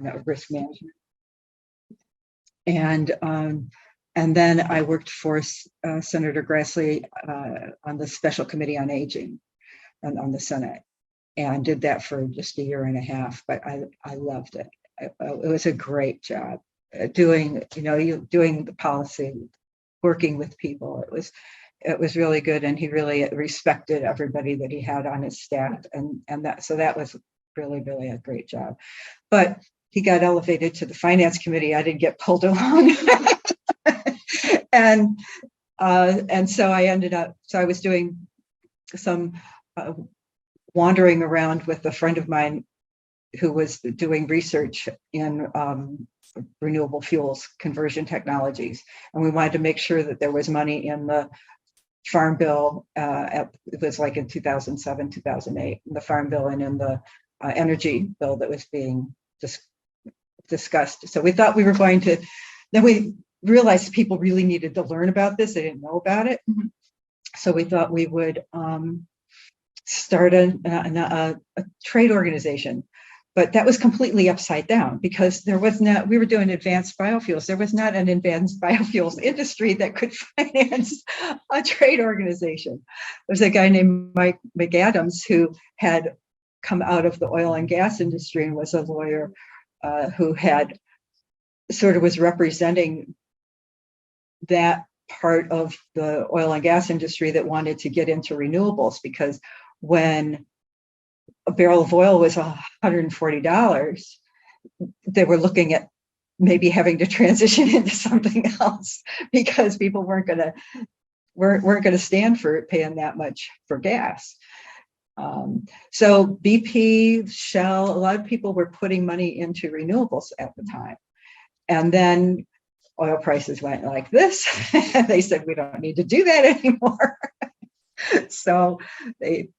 of Risk Management. And then I worked for Senator Grassley on the Special Committee on Aging on the Senate, and did that for just a year and a half. But I loved it. It was a great job doing the policy, working with people. It was really good, and he really respected everybody that he had on his staff, and that was really, really a great job. But he got elevated to the Finance Committee. I didn't get pulled along. And so I ended up, I was doing some wandering around with a friend of mine who was doing research in renewable fuels conversion technologies. And we wanted to make sure that there was money in the Farm Bill. It was like in 2007, 2008, the Farm Bill, and in the energy bill that was being discussed. So we thought we were going to, then we realized people really needed to learn about this. They didn't know about it. So we thought we would start a trade organization. But that was completely upside down, because there was not, we were doing advanced biofuels. There was not an advanced biofuels industry that could finance a trade organization. There's a guy named Mike McAdams who had come out of the oil and gas industry and was a lawyer who had sort of was representing that part of the oil and gas industry that wanted to get into renewables, because when a barrel of oil was $140, they were looking at maybe having to transition into something else, because people weren't going to stand for paying that much for gas. So BP, Shell, a lot of people were putting money into renewables at the time. And then oil prices went like this. They said, we don't need to do that anymore. So they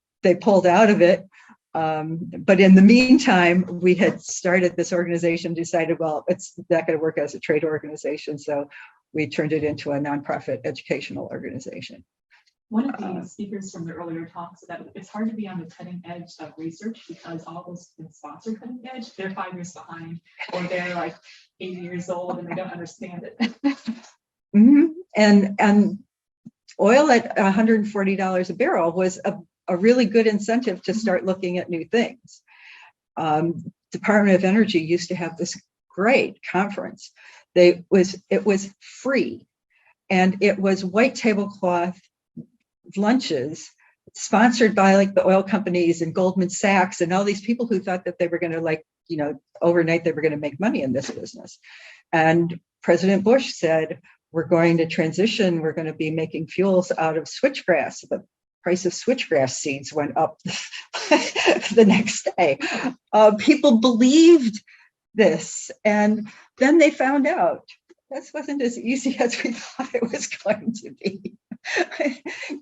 pulled out of it. But in the meantime, we had started this organization, decided, well, it's not going to work as a trade organization. So we turned it into a nonprofit educational organization. One of the speakers from the earlier talks said it's hard to be on the cutting edge of research, because all those who sponsor cutting edge, they're 5 years behind, or they're like 80 years old and they don't understand it. And oil at $140 a barrel was a really good incentive to start looking at new things. Department of Energy used to have this great conference. It was free, and it was white tablecloth lunches sponsored by like the oil companies and Goldman Sachs and all these people who thought that they were going to overnight they were going to make money in this business. And President Bush said, we're going to transition. We're going to be making fuels out of switchgrass. The price of switchgrass seeds went up the next day. People believed this, and then they found out this wasn't as easy as we thought it was going to be.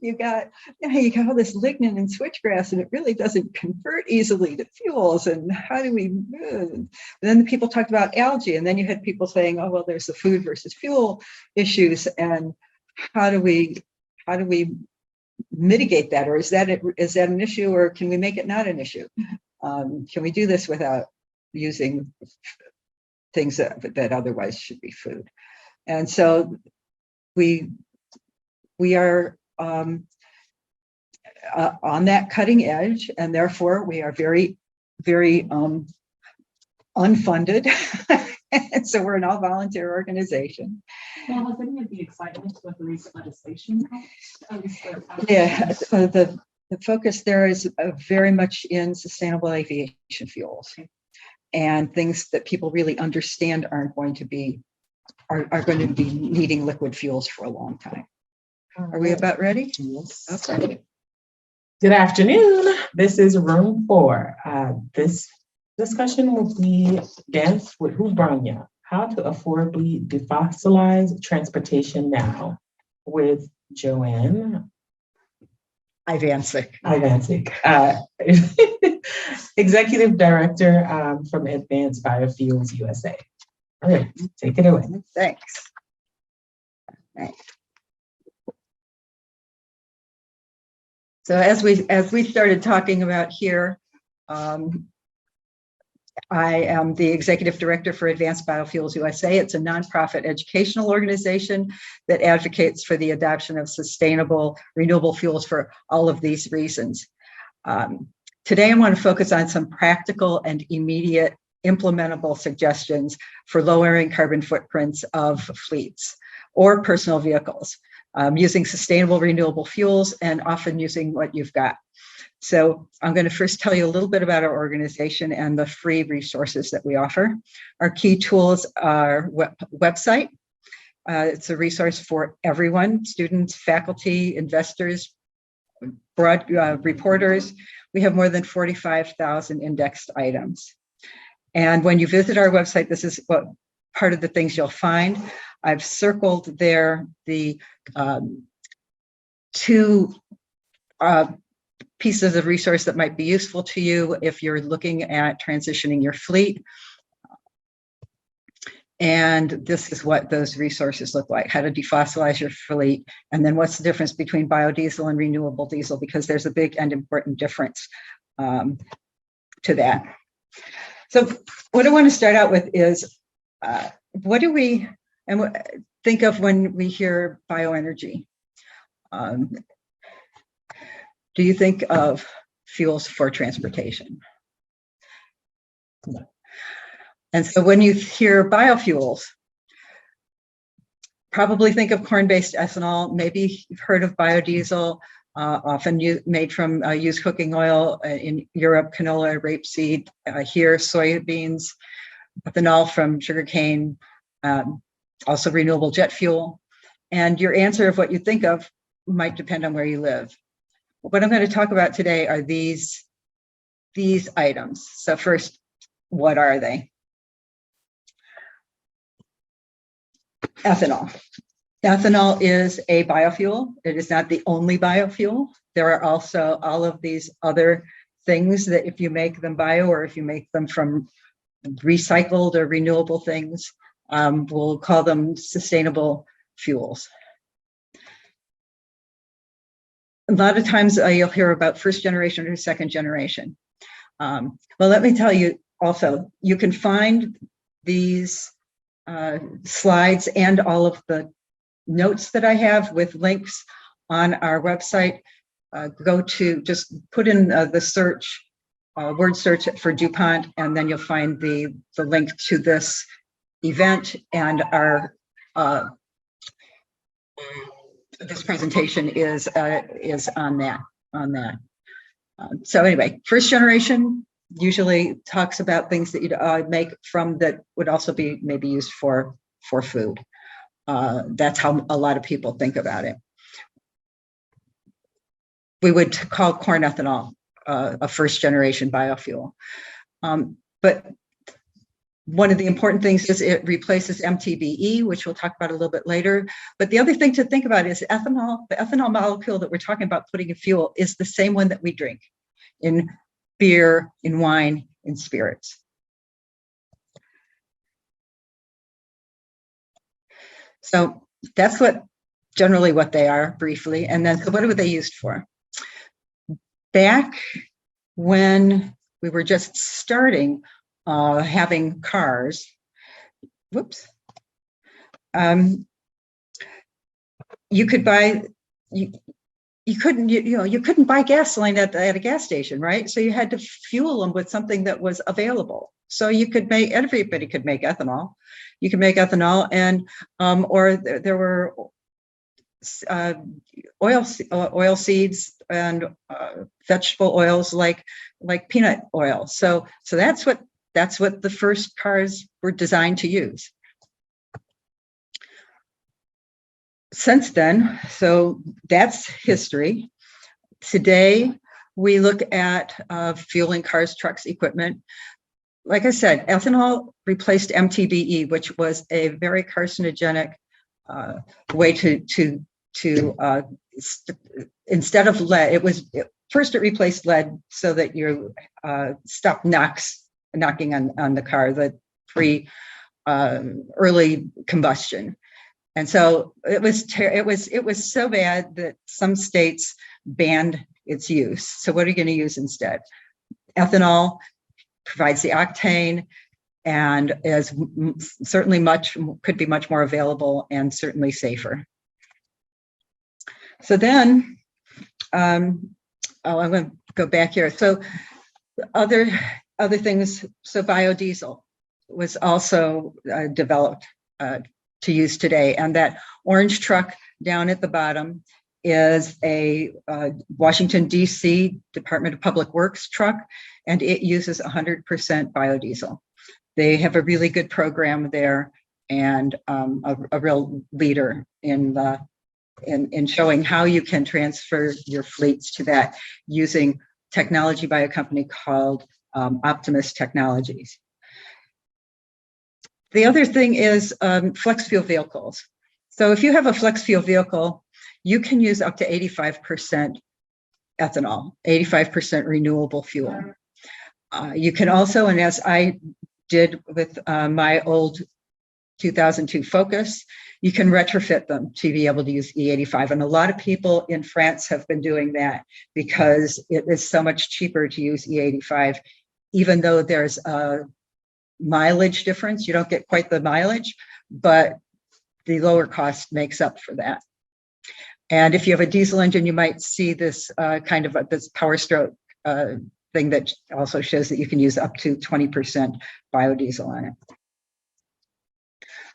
You got all this lignin in switchgrass, and it really doesn't convert easily to fuels. And how do we move? And then the people talked about algae, and then you had people saying, "Oh, well, there's the food versus fuel issues, and how do we mitigate that, or is that an issue, or can we make it not an issue? Can we do this without using things that otherwise should be food?" And so we are on that cutting edge, and therefore we are very, very unfunded. And so we're an all-volunteer organization. Well, has any of the excitement with the recent legislation? Yeah, so the focus there is very much in sustainable aviation fuels, and things that people really understand are going to be needing liquid fuels for a long time. Are we about ready? Yes. Okay. Good afternoon. This is room 4. This discussion will begin with Who Brung Ya? How to affordably defossilize transportation now, with Joanne Ivancic, Executive Director from Advanced Biofuels USA. All right, take it away. Thanks. Thanks. So as we started talking about here, I am the executive director for Advanced Biofuels USA. It's a nonprofit educational organization that advocates for the adoption of sustainable renewable fuels for all of these reasons. Today, I want to focus on some practical and immediate implementable suggestions for lowering carbon footprints of fleets or personal vehicles, using sustainable renewable fuels and often using what you've got. So I'm going to first tell you a little bit about our organization and the free resources that we offer. Our key tools are website. It's a resource for everyone, students, faculty, investors, reporters. We have more than 45,000 indexed items. And when you visit our website, this is what part of the things you'll find. I've circled there the two pieces of resource that might be useful to you if you're looking at transitioning your fleet. And this is what those resources look like: how to defossilize your fleet, and then what's the difference between biodiesel and renewable diesel, because there's a big and important difference to that. So what I want to start out with is, what do we think of when we hear bioenergy? Do you think of fuels for transportation? No. And so when you hear biofuels, probably think of corn-based ethanol. Maybe you've heard of biodiesel, often made from used cooking oil in Europe, canola, rapeseed, here, soybeans, ethanol from sugarcane, also renewable jet fuel. And your answer of what you think of might depend on where you live. What I'm going to talk about today are these items. So first, what are they? Ethanol. Ethanol is a biofuel. It is not the only biofuel. There are also all of these other things that if you make them bio, or if you make them from recycled or renewable things, we'll call them sustainable fuels. A lot of times you'll hear about first generation or second generation. Well, let me tell you also, you can find these slides and all of the notes that I have with links on our website. Just put in the search, word search for DuPont, and then you'll find the link to this event, and our this presentation is on that. So anyway, first generation usually talks about things that you'd make from that would also be maybe used for food. That's how a lot of people think about it. We would call corn ethanol a first generation biofuel. But one of the important things is it replaces MTBE, which we'll talk about a little bit later. But the other thing to think about is ethanol. The ethanol molecule that we're talking about putting in fuel is the same one that we drink in beer, in wine, in spirits. So that's generally what they are briefly. And then, so what are they used for? Back when we were just starting having cars, you could buy, you couldn't buy gasoline at a gas station, right? So you had to fuel them with something that was available. So everybody could make ethanol. You can make ethanol, and or there were oil seeds and vegetable oils like peanut oil. So that's what the first cars were designed to use. Since then, so that's history. Today, we look at fueling cars, trucks, equipment. Like I said, ethanol replaced MTBE, which was a very carcinogenic way to instead of lead. First it replaced lead so that you stop knocking on the car, the early combustion. And so it was so bad that some states banned its use. So what are you going to use instead? Ethanol provides the octane, and is certainly could be much more available and certainly safer. So then, I'm going to go back here. So other things. So biodiesel was also developed to use today, and that orange truck down at the bottom is a Washington, D.C. Department of Public Works truck, and it uses 100% biodiesel. They have a really good program there, and a real leader in showing how you can transfer your fleets to that using technology by a company called Optimus Technologies. The other thing is flex fuel vehicles. So if you have a flex fuel vehicle, you can use up to 85% ethanol, 85% renewable fuel. You can also, and as I did with my old 2002 Focus, you can retrofit them to be able to use E85. And a lot of people in France have been doing that because it is so much cheaper to use E85, even though there's a mileage difference. You don't get quite the mileage, but the lower cost makes up for that. And if you have a diesel engine, you might see this kind of this power stroke thing that also shows that you can use up to 20% biodiesel on it.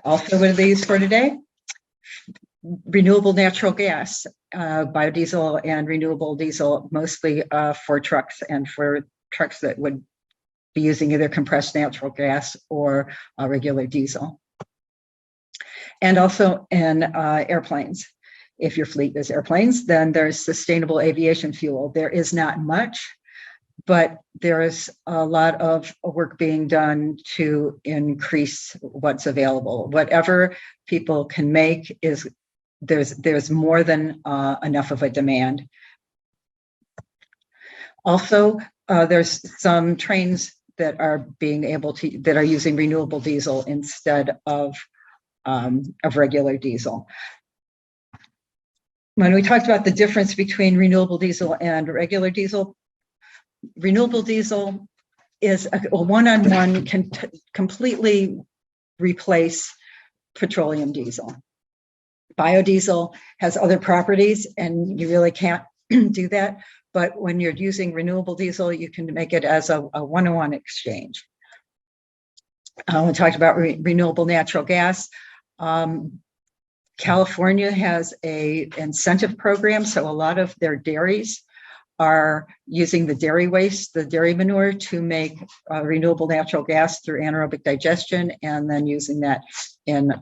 Also, what are they used for today? Renewable natural gas, biodiesel and renewable diesel, mostly for trucks and for trucks that would be using either compressed natural gas or regular diesel. And also in airplanes. If your fleet is airplanes, then there's sustainable aviation fuel. There is not much, but there is a lot of work being done to increase what's available. Whatever people can make is, there's more than enough of a demand. Also, there's some trains that are that are using renewable diesel instead of regular diesel. When we talked about the difference between renewable diesel and regular diesel, renewable diesel is a one-on-one, can completely replace petroleum diesel. Biodiesel has other properties and you really can't do that. But when you're using renewable diesel, you can make it as a one-on-one exchange. We talked about renewable natural gas. California has a incentive program, so a lot of their dairies are using the dairy waste, the dairy manure, to make renewable natural gas through anaerobic digestion, and then using that in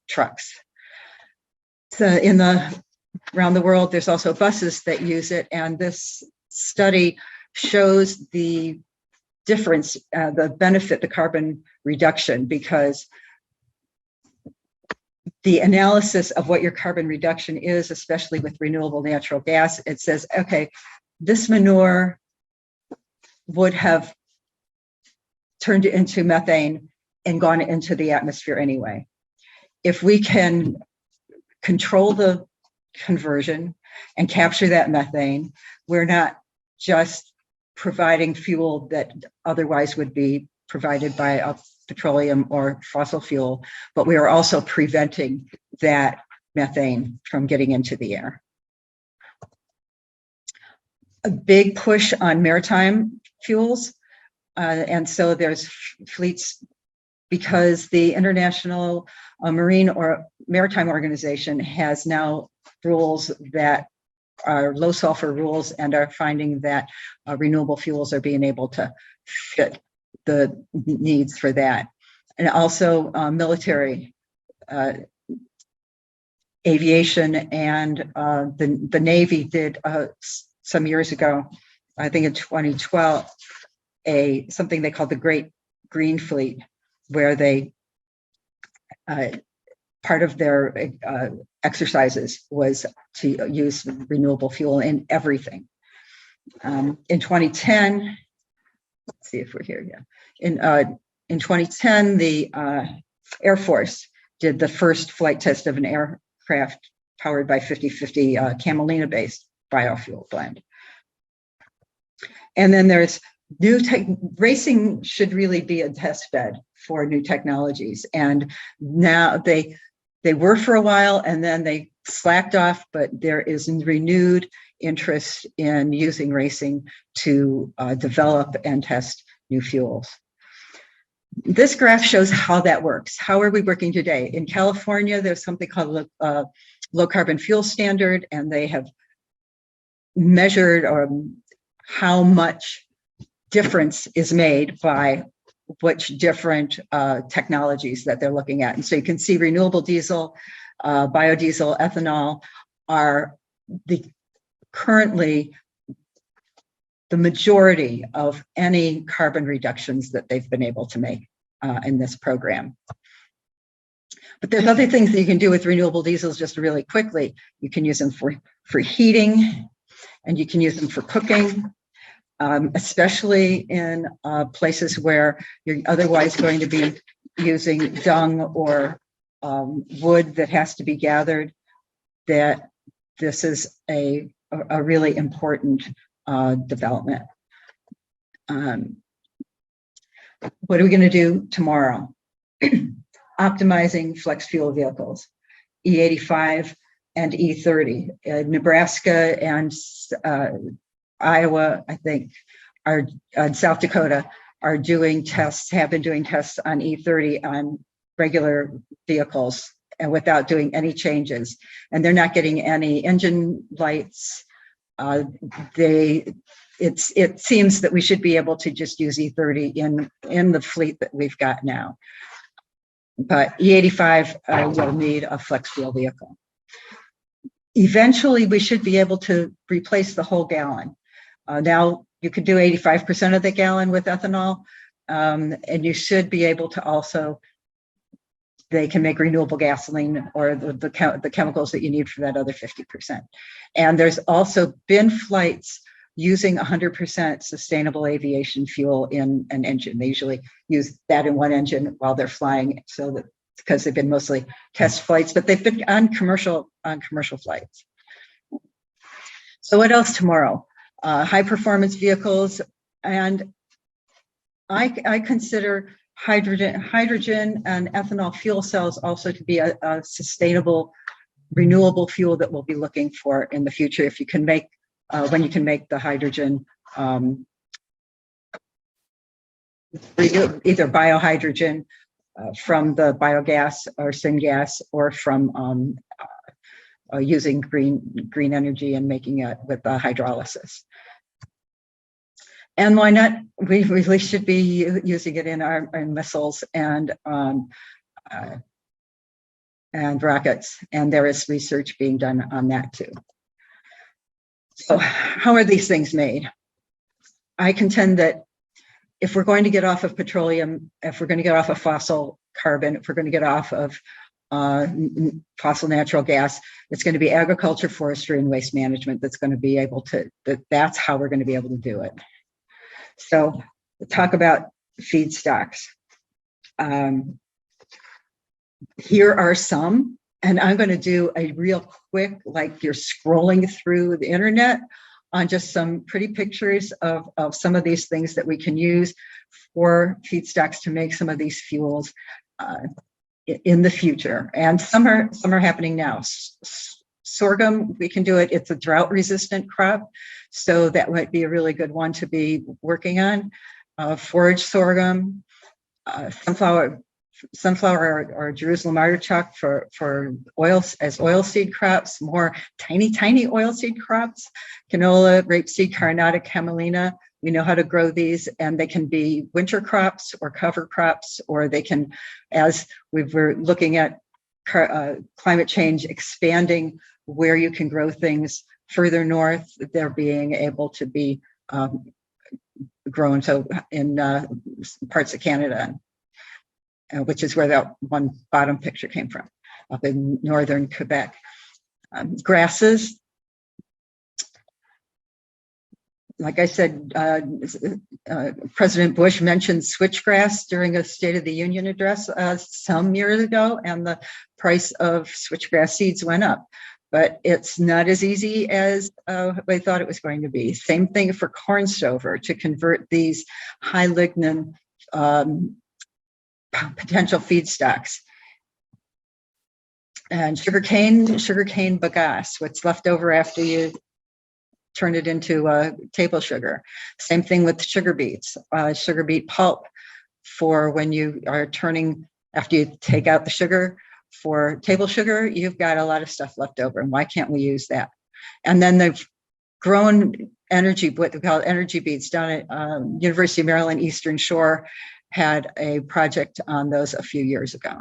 trucks. So around the world, there's also buses that use it, and this study shows the difference, the benefit, the carbon reduction, because the analysis of what your carbon reduction is, especially with renewable natural gas, it says, okay, this manure would have turned into methane and gone into the atmosphere anyway. If we can control the conversion and capture that methane, we're not just providing fuel that otherwise would be provided by a petroleum or fossil fuel, but we are also preventing that methane from getting into the air. A big push on maritime fuels. And so there's fleets, because the International Marine or Maritime Organization has now rules that are low sulfur rules, and are finding that renewable fuels are being able to fit the needs for that. And also military, aviation, and the Navy did some years ago, I think in 2012, something they called the Great Green Fleet, where they part of their exercises was to use renewable fuel in everything. In 2010, let's see if we're here. Yeah, in 2010, the Air Force did the first flight test of an aircraft powered by 50/50 camelina-based biofuel blend. And then there's racing should really be a test bed for new technologies. And now they were for a while and then they slacked off, but there is renewed interest in using racing to develop and test new fuels. This graph shows how that works. How are we working today? In California, there's something called a low carbon fuel standard, and they have measured how much difference is made by which different technologies that they're looking at. And so you can see renewable diesel, biodiesel, ethanol are currently the majority of any carbon reductions that they've been able to make in this program. But there's other things that you can do with renewable diesels just really quickly. You can use them for heating, and you can use them for cooking, especially in places where you're otherwise going to be using dung or wood that has to be gathered, that this is a really important development. What are we going to do tomorrow? Optimizing flex fuel vehicles, E85 and E30. Nebraska and Iowa, I think, and South Dakota are doing tests, have been doing tests on E30 on regular vehicles and without doing any changes. And they're not getting any engine lights. It seems that we should be able to just use E30 in the fleet that we've got now. But E85 will need a flex fuel vehicle. Eventually, we should be able to replace the whole gallon. Now, you could do 85% of the gallon with ethanol, and you should be able to also, they can make renewable gasoline or the chemicals that you need for that other 50%. And there's also been flights using 100% sustainable aviation fuel in an engine. They usually use that in one engine while they're flying, so that because they've been mostly test flights, but they've been on commercial flights. So what else tomorrow? High performance vehicles, and I consider hydrogen and ethanol fuel cells also to be a sustainable, renewable fuel that we'll be looking for in the future. If you can make when you can make the hydrogen either biohydrogen from the biogas or syngas, or from using green energy and making it with hydrolysis. And why not? We really should be using it in our missiles and rockets, and there is research being done on that too. So how are these things made? I contend that if we're going to get off of petroleum, if we're going to get off of fossil carbon, if we're going to get off of fossil natural gas, it's going to be agriculture, forestry, and waste management that's going to be able to, that's how we're going to be able to do it. So talk about feedstocks. Here are some, and I'm going to do a real quick, like you're scrolling through the internet on just some pretty pictures of some of these things that we can use for feedstocks to make some of these fuels in the future. And some are happening now. Sorghum, we can do it. It's a drought resistant crop, so that might be a really good one to be working on. Forage sorghum, sunflower or Jerusalem artichoke for oil as oilseed crops, more tiny oilseed crops, canola, rapeseed, carnata, camelina. We know how to grow these, and they can be winter crops or cover crops, or they can, as we were looking at climate change expanding where you can grow things further north, they're being able to be grown so in parts of Canada, which is where that one bottom picture came from, up in northern Quebec. Grasses, like I said, President Bush mentioned switchgrass during a State of the Union address some years ago, and the price of switchgrass seeds went up. but it's not as easy as I thought it was going to be. Same thing for corn stover, to convert these high lignin potential feedstocks. And sugarcane bagasse, what's left over after you turn it into table sugar. Same thing with sugar beets, sugar beet pulp for when you are turning, after you take out the sugar for table sugar, you've got a lot of stuff left over. And why can't we use that? And then they've grown energy, what they call energy beets, down at University of Maryland Eastern Shore had a project on those a few years ago.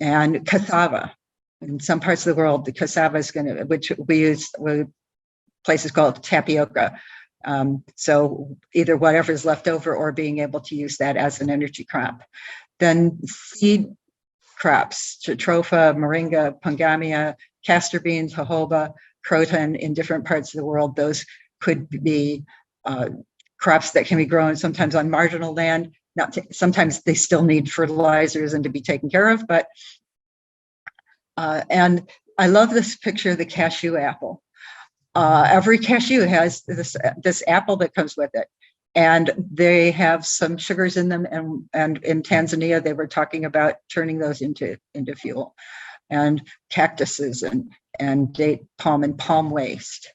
And cassava, in some parts of the world, the cassava is going to, which we use with places called tapioca. So either whatever is left over or being able to use that as an energy crop. Then seed crops, jatropha, moringa, pongamia, castor beans, jojoba, croton in different parts of the world. Those could be crops that can be grown sometimes on marginal land. Sometimes they still need fertilizers and to be taken care of, but and I love this picture of the cashew apple. Every cashew has this apple that comes with it, and they have some sugars in them. And in Tanzania, they were talking about turning those into fuel, and cactuses and date palm and palm waste.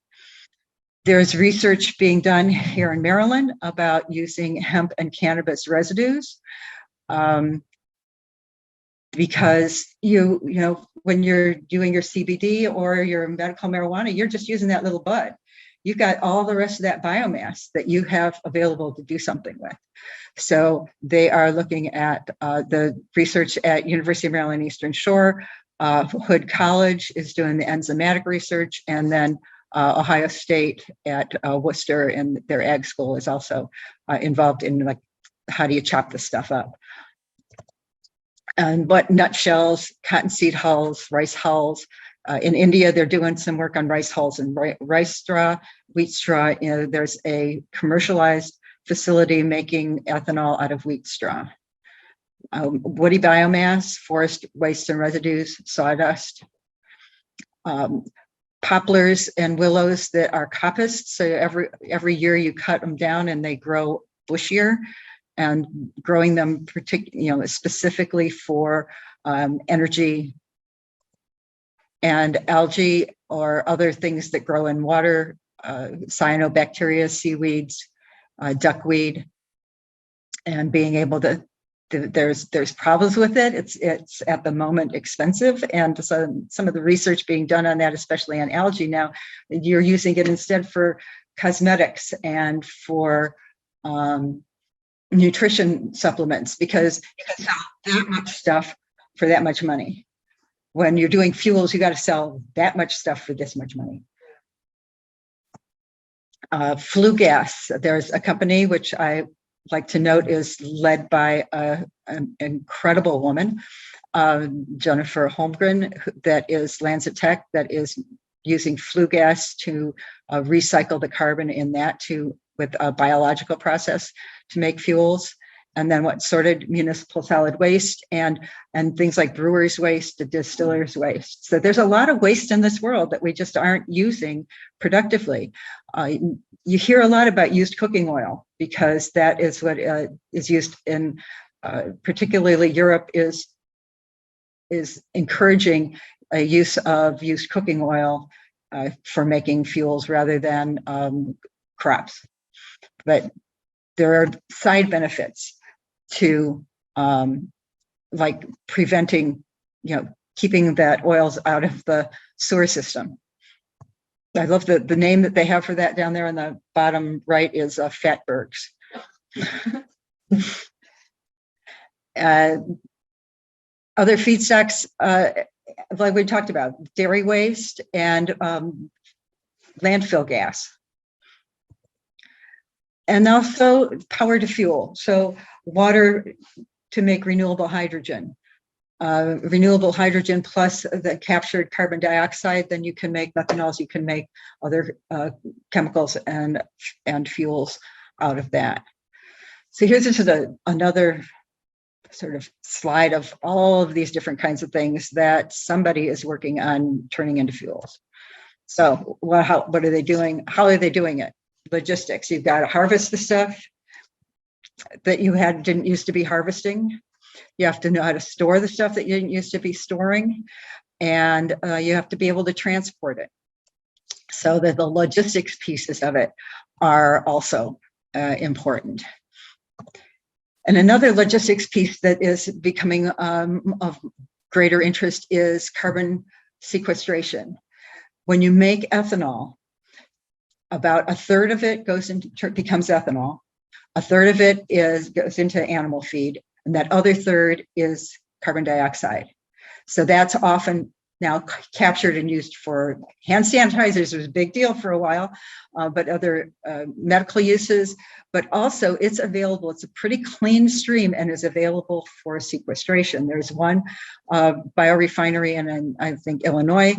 There's research being done here in Maryland about using hemp and cannabis residues. Because you know, when you're doing your CBD or your medical marijuana, you're just using that little bud. You've got all the rest of that biomass that you have available to do something with. So they are looking at the research at University of Maryland Eastern Shore. Hood College is doing the enzymatic research, and then Ohio State at Worcester and their ag school is also involved in, like, how do you chop this stuff up? And what nutshells, cottonseed hulls, rice hulls. In India, they're doing some work on rice hulls and rice straw, wheat straw. You know, there's a commercialized facility making ethanol out of wheat straw. Woody biomass, forest waste and residues, sawdust. Poplars and willows that are coppice. So every year you cut them down and they grow bushier. And growing them specifically for energy, and algae or other things that grow in water, cyanobacteria, seaweeds, duckweed, and being able to, there's problems with it. It's at the moment expensive, and so some of the research being done on that, especially on algae now, you're using it instead for cosmetics and for nutrition supplements, because you can sell that much stuff for that much money. When you're doing fuels, you got to sell that much stuff for this much money. Flue gas. There's a company which I like to note is led by an incredible woman, Jennifer Holmgren, that is Lancet Tech, that is using flue gas to recycle the carbon in that with a biological process to make fuels, and then what sorted municipal solid waste and things like brewers waste, the distillers waste. So there's a lot of waste in this world that we just aren't using productively. You hear a lot about used cooking oil, because that is what is used in, particularly Europe is encouraging a use of used cooking oil for making fuels rather than crops. But there are side benefits to like preventing, keeping that oils out of the sewer system. I love the name that they have for that down there on the bottom right is fatbergs. Other feedstocks, like we talked about, dairy waste and landfill gas. And also power to fuel. So water to make renewable hydrogen. Renewable hydrogen plus the captured carbon dioxide, then you can make methanols, you can make other chemicals and fuels out of that. So here's just another sort of slide of all of these different kinds of things that somebody is working on turning into fuels. So what are they doing? How are they doing it? Logistics. You've got to harvest the stuff that you didn't used to be harvesting. You have to know how to store the stuff that you didn't used to be storing, and you have to be able to transport it. So that the logistics pieces of it are also important. And another logistics piece that is becoming of greater interest is carbon sequestration. When you make ethanol, about a third of it becomes ethanol. A third of it goes into animal feed, and that other third is carbon dioxide. So that's often now captured and used for hand sanitizers. Was a big deal for a while, but other medical uses. But also, it's available. It's a pretty clean stream and is available for sequestration. There's one biorefinery in, I think, Illinois.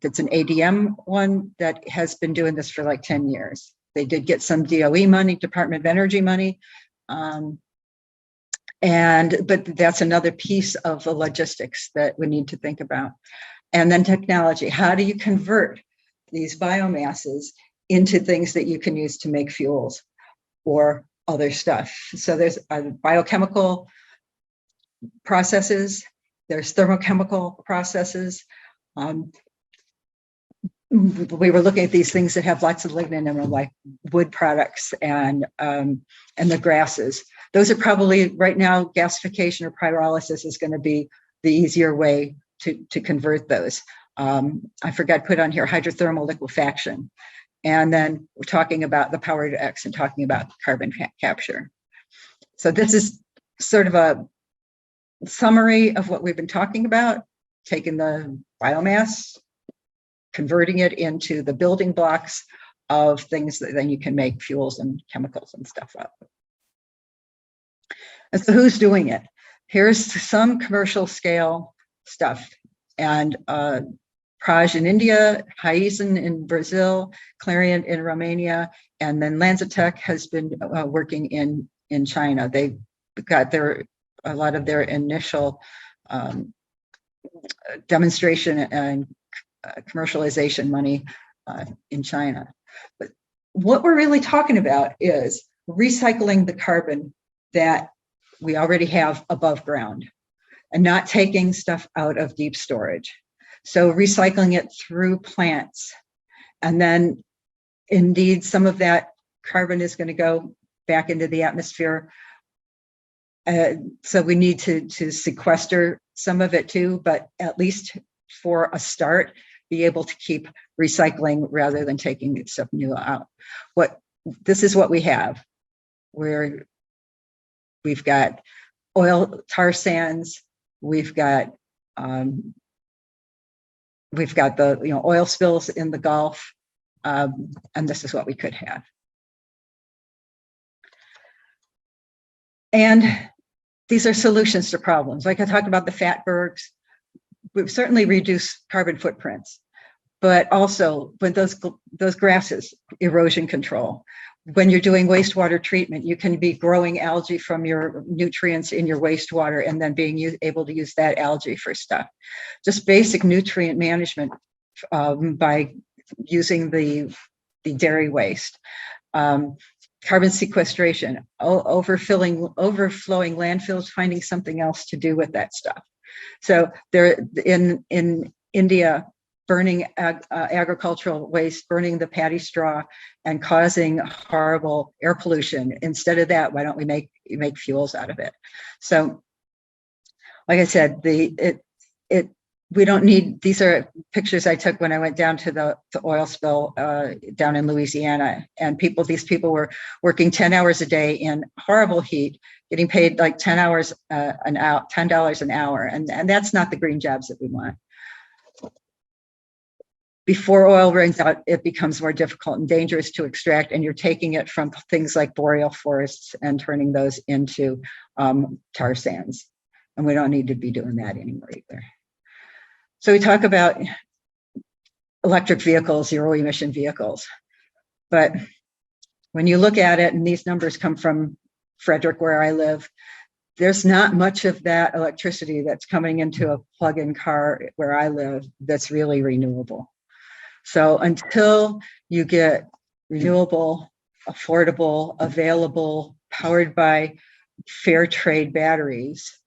That's an ADM one that has been doing this for like 10 years. They did get some DOE money, Department of Energy money. But that's another piece of the logistics that we need to think about. And then technology. How do you convert these biomasses into things that you can use to make fuels or other stuff? So there's biochemical processes, there's thermochemical processes. We were looking at these things that have lots of lignin in them, like wood products and the grasses. Those are probably right now, gasification or pyrolysis is going to be the easier way to convert those. I forgot to put on here hydrothermal liquefaction. And then we're talking about the power to X and talking about carbon capture. So this is sort of a summary of what we've been talking about, taking the biomass, converting it into the building blocks of things that then you can make fuels and chemicals and stuff up. And so who's doing it? Here's some commercial scale stuff. And Praj in India, Hyzon in Brazil, Clariant in Romania, and then LanzaTech has been working in China. They've got a lot of their initial demonstration and commercialization money in China. But what we're really talking about is recycling the carbon that we already have above ground and not taking stuff out of deep storage. So recycling it through plants. And then indeed, some of that carbon is going to go back into the atmosphere. So we need to sequester some of it too, but at least for a start, be able to keep recycling rather than taking stuff new out. This is what we have. We've got oil tar sands. We've got the oil spills in the Gulf, and this is what we could have. And these are solutions to problems. Like I talked about the fatbergs, we've certainly reduced carbon footprints, but also with those grasses, erosion control. When you're doing wastewater treatment, you can be growing algae from your nutrients in your wastewater and then being able to use that algae for stuff. Just basic nutrient management by using the dairy waste. Carbon sequestration, overflowing landfills, finding something else to do with that stuff. So there in India, burning agricultural waste, burning the paddy straw and causing horrible air pollution. Instead of that, why don't we make fuels out of it? So like I said, we don't need, these are pictures I took when I went down to the oil spill down in Louisiana, and these people were working 10 hours a day in horrible heat, getting paid like $10 an hour. And that's not the green jobs that we want. Before oil runs out, it becomes more difficult and dangerous to extract, and you're taking it from things like boreal forests and turning those into tar sands. And we don't need to be doing that anymore either. So we talk about electric vehicles, zero emission vehicles. But when you look at it, and these numbers come from Frederick, where I live, there's not much of that electricity that's coming into a plug-in car where I live that's really renewable. So until you get renewable, affordable, available, powered by fair trade batteries,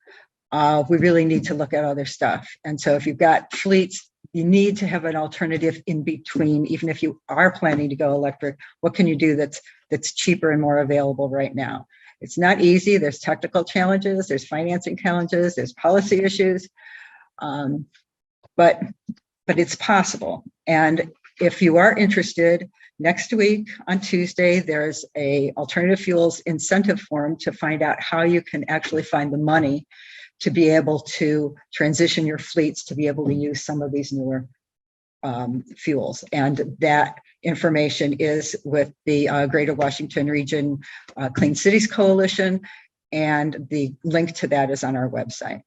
we really need to look at other stuff. And so if you've got fleets, you need to have an alternative in between. Even if you are planning to go electric, what can you do that's cheaper and more available right now? It's not easy. There's technical challenges, there's financing challenges, there's policy issues, but it's possible. And if you are interested, next week on Tuesday, there's a alternative fuels incentive form to find out how you can actually find the money to be able to transition your fleets to be able to use some of these newer fuels. And that information is with the Greater Washington Region Clean Cities Coalition, and the link to that is on our website.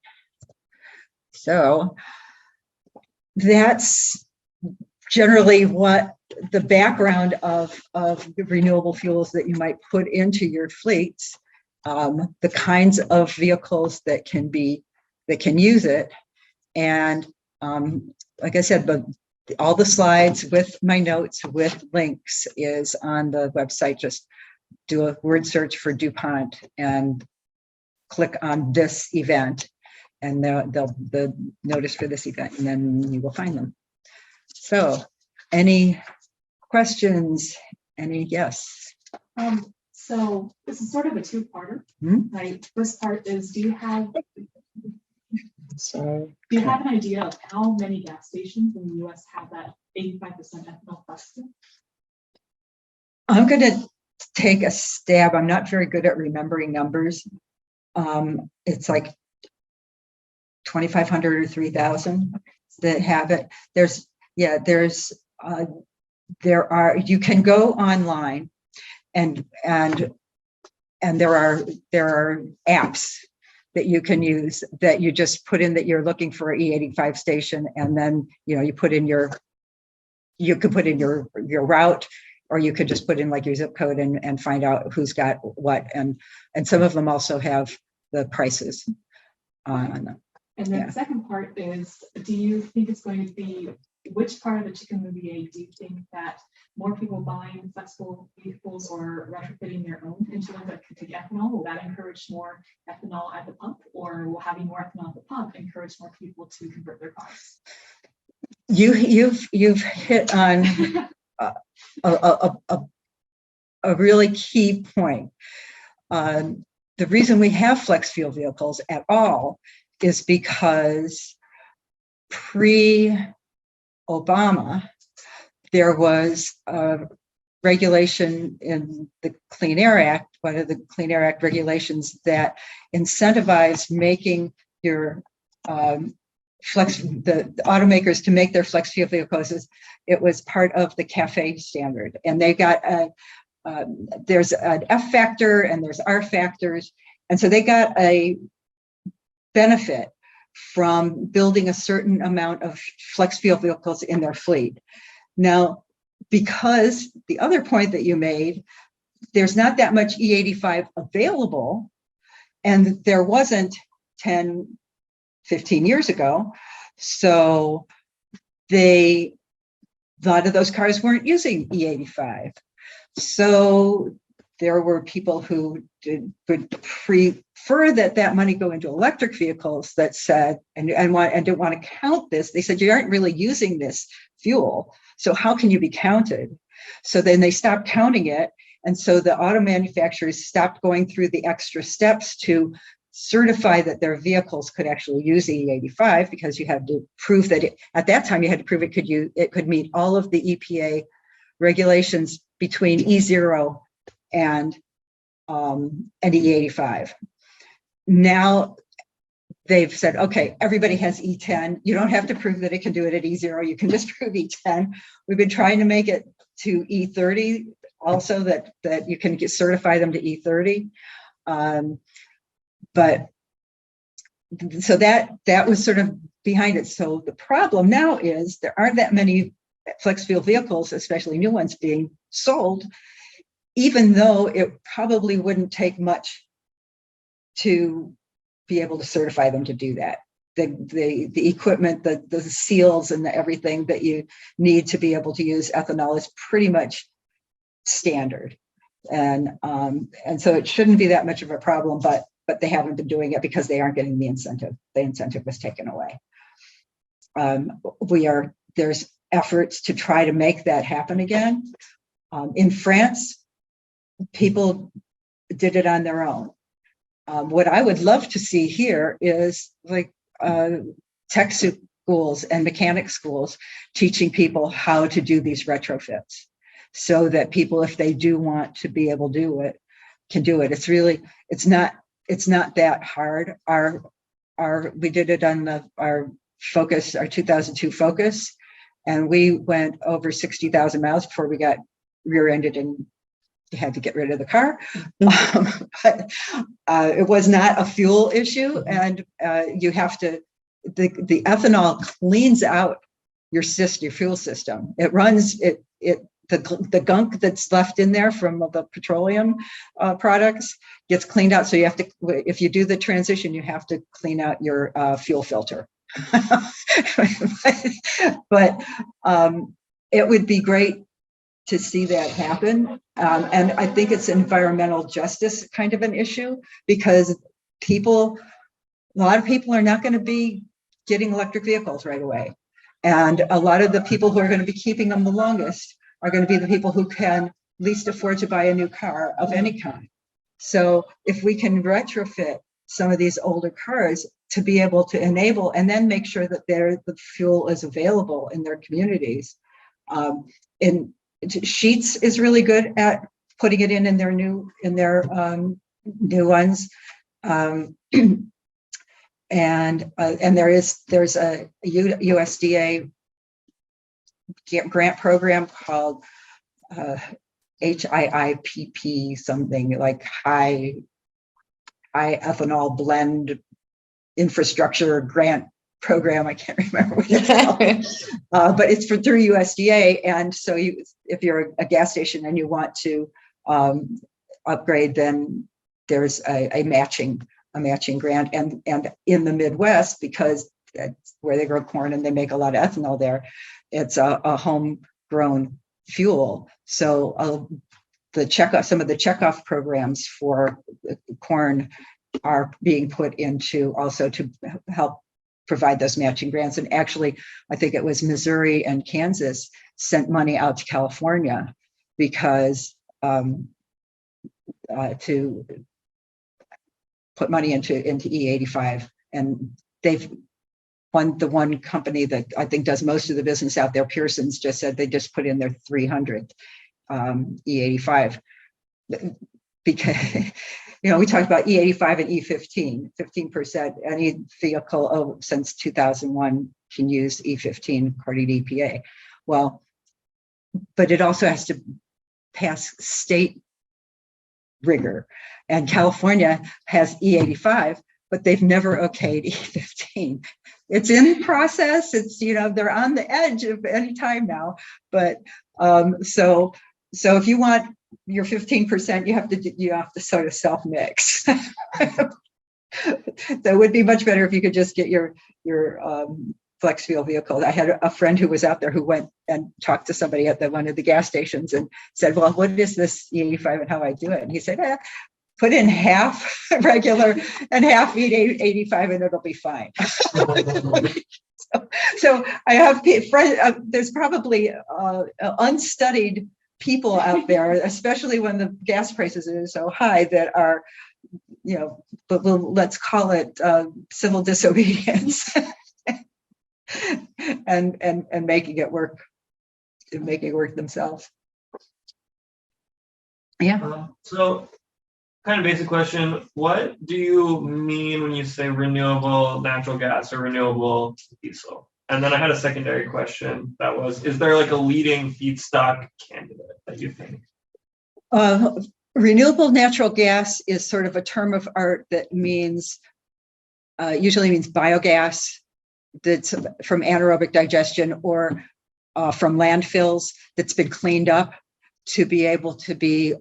So that's generally what the background of the renewable fuels that you might put into your fleets, the kinds of vehicles that can use it. And like I said, but all the slides with my notes with links is on the website. Just do a word search for DuPont and click on this event, and the notice for this event, and then you will find them. So any questions? Yes. So this is sort of a two-parter. My first part is, do you have an idea of how many gas stations in the US have that 85% ethanol plus? I'm going to take a stab. I'm not very good at remembering numbers. It's like 2,500 or 3,000 that have it. There are, you can go online and there are apps that you can use, that you just put in that you're looking for an E85 station, and then you put in your route, or you could just put in like your zip code and find out who's got what, and some of them also have the prices on them. And then the second part is, do you think it's going to be, which part of the chicken and the egg do you think that more people buying flexible vehicles or retrofitting their own into ones that can take ethanol, will that encourage more ethanol at the pump, or will having more ethanol at the pump encourage more people to convert their cars? You've hit on a really key point. The reason we have flex fuel vehicles at all is because pre-Obama, there was a regulation in the Clean Air Act, one of the Clean Air Act regulations, that incentivized making your the automakers to make their flex fuel vehicles. It was part of the CAFE standard, and they got there's an F factor and there's R factors, and so they got a benefit from building a certain amount of flex fuel vehicles in their fleet. Now, because the other point that you made, there's not that much E85 available, and there wasn't 10, 15 years ago. So a lot of those cars weren't using E85. So there were people who would prefer that money go into electric vehicles, that said, and didn't want to count this. They said, you aren't really using this fuel, so how can you be counted? So then they stopped counting it. And so the auto manufacturers stopped going through the extra steps to certify that their vehicles could actually use E85, because you had to prove that at that time you had to prove it could meet all of the EPA regulations between E0 and E85. Now they've said, okay, everybody has E10. You don't have to prove that it can do it at E0. You can just prove E10. We've been trying to make it to E30 also, that you can certify them to E30. But so that was sort of behind it. So the problem now is there aren't that many flex fuel vehicles, especially new ones, being sold, even though it probably wouldn't take much to be able to certify them to do that. The equipment, the seals and everything that you need to be able to use ethanol is pretty much standard. And so it shouldn't be that much of a problem, but they haven't been doing it because they aren't getting the incentive. The incentive was taken away. There's efforts to try to make that happen again. In France, people did it on their own. What I would love to see here is like tech schools and mechanic schools teaching people how to do these retrofits, so that people, if they do want to be able to do it, can do it. It's not that hard. We did it on our Focus, our 2002 Focus, and we went over 60,000 miles before we got rear-ended and had to get rid of the car. But it was not a fuel issue, and you have to. The ethanol cleans out your fuel system. It runs the gunk that's left in there from the petroleum products gets cleaned out. So you have to, if you do the transition, you have to clean out your fuel filter. But it would be great to see that happen. And I think it's environmental justice kind of an issue, because a lot of people are not going to be getting electric vehicles right away. And a lot of the people who are going to be keeping them the longest are going to be the people who can least afford to buy a new car of any kind. So if we can retrofit some of these older cars to be able to enable, and then make sure that the fuel is available in their communities. Sheets is really good at putting it in their new ones. And there's a USDA grant program called HIIPP, something like high ethanol blend infrastructure grant program. I can't remember what it's called, but it's through USDA. And so if you're a gas station and you want to upgrade, then there's a matching grant. And in the Midwest, because that's where they grow corn and they make a lot of ethanol there, it's a homegrown fuel. So some of the checkoff programs for corn are being put into also to help provide those matching grants. And actually, I think it was Missouri and Kansas sent money out to California because to put money into E85. And they've the one company that I think does most of the business out there, Pearson's, just said they just put in their 300th E85. Because, we talked about E85 and E15, 15%. Any vehicle since 2001 can use E15 according to EPA. Well, but it also has to pass state rigor. And California has E85, but they've never okayed E15. It's in process. It's, they're on the edge of any time now. But so if you want your 15%, you have to sort of self-mix. That would be much better if you could just get your flex fuel vehicle. I had a friend who was out there who went and talked to somebody at one of the gas stations and said, well, what is this E85 and how I do it? And he said, put in half regular and half E85 and it'll be fine. So I have friends, there's probably unstudied people out there, especially when the gas prices are so high, that are, but let's call it civil disobedience. and making it work themselves. Yeah. So kind of basic question, what do you mean when you say renewable natural gas or renewable diesel? And then I had a secondary question that was, is there like a leading feedstock candidate that you think? Renewable natural gas is sort of a term of art that usually means biogas that's from anaerobic digestion or from landfills that's been cleaned up to be able to be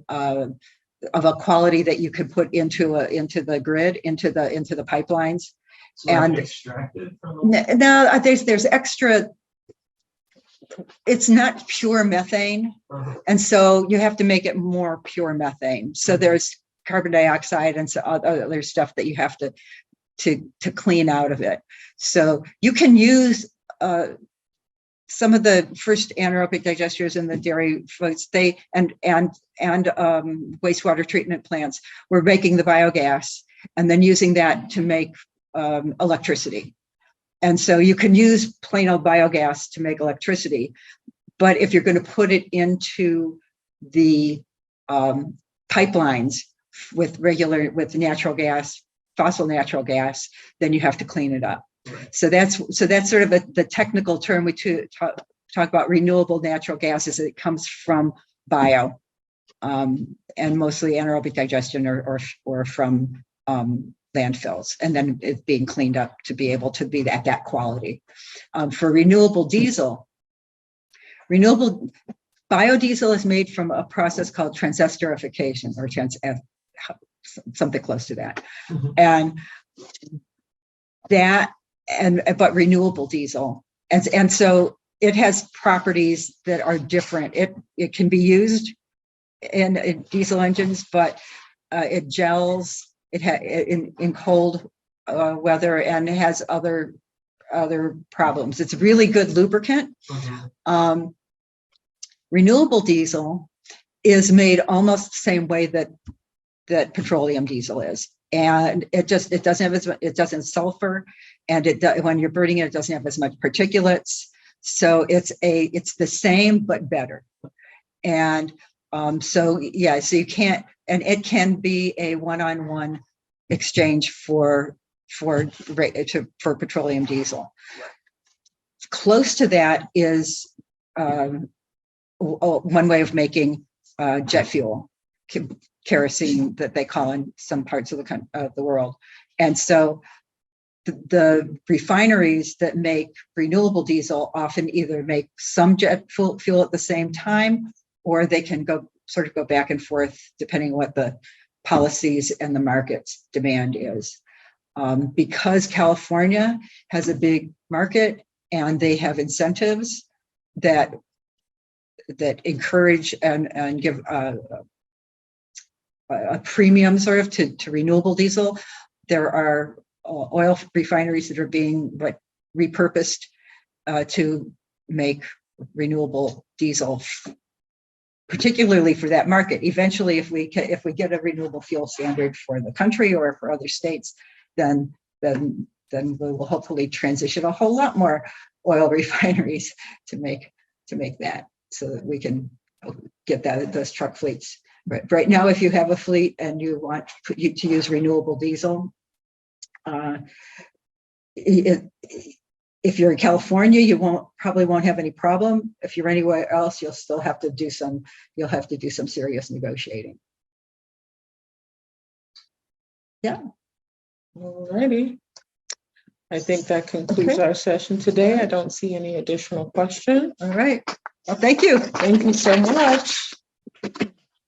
of a quality that you could put into the grid, into the pipelines. So like And extracted from the- Now there's extra. It's not pure methane, and so you have to make it more pure methane. So there's carbon dioxide and so other stuff that you have to clean out of it. So you can use some of the first anaerobic digesters in the dairy foods. They and wastewater treatment plants were making the biogas and then using that to make electricity. And so you can use plain old biogas to make electricity, but if you're going to put it into the pipelines with natural gas, fossil natural gas, then you have to clean it up. Right. So that's sort of the technical term we talk about renewable natural gas is it comes from bio, and mostly anaerobic digestion or from landfills, and then it's being cleaned up to be able to be at that quality. For renewable diesel, biodiesel is made from a process called transesterification or something close to that. And but renewable diesel. And so it has properties that are different. It can be used in diesel engines, but it gels in cold weather, and it has other problems. It's a really good lubricant. Renewable diesel is made almost the same way that petroleum diesel is, and it doesn't sulfur, and when you're burning it doesn't have as much particulates. So it's the same but better. And so you can't, and it can be a one-on-one exchange for petroleum diesel. Close to that is one way of making jet fuel, kerosene, that they call in some parts of the world. And so the refineries that make renewable diesel often either make some jet fuel at the same time, or they can go back and forth depending on what the policies and the market's demand is. Because California has a big market and they have incentives that encourage and give a premium sort of to renewable diesel, there are oil refineries that are being repurposed to make renewable diesel, particularly for that market. Eventually, if we get a renewable fuel standard for the country or for other states, then we will hopefully transition a whole lot more oil refineries to make that, so that we can get those truck fleets. Right now, if you have a fleet and you want to use renewable diesel, if you're in California, you probably won't have any problem. If you're anywhere else, you'll still have to do some serious negotiating. Yeah. Alrighty. I think that concludes our session today. I don't see any additional questions. All right. Well, thank you. Thank you so much.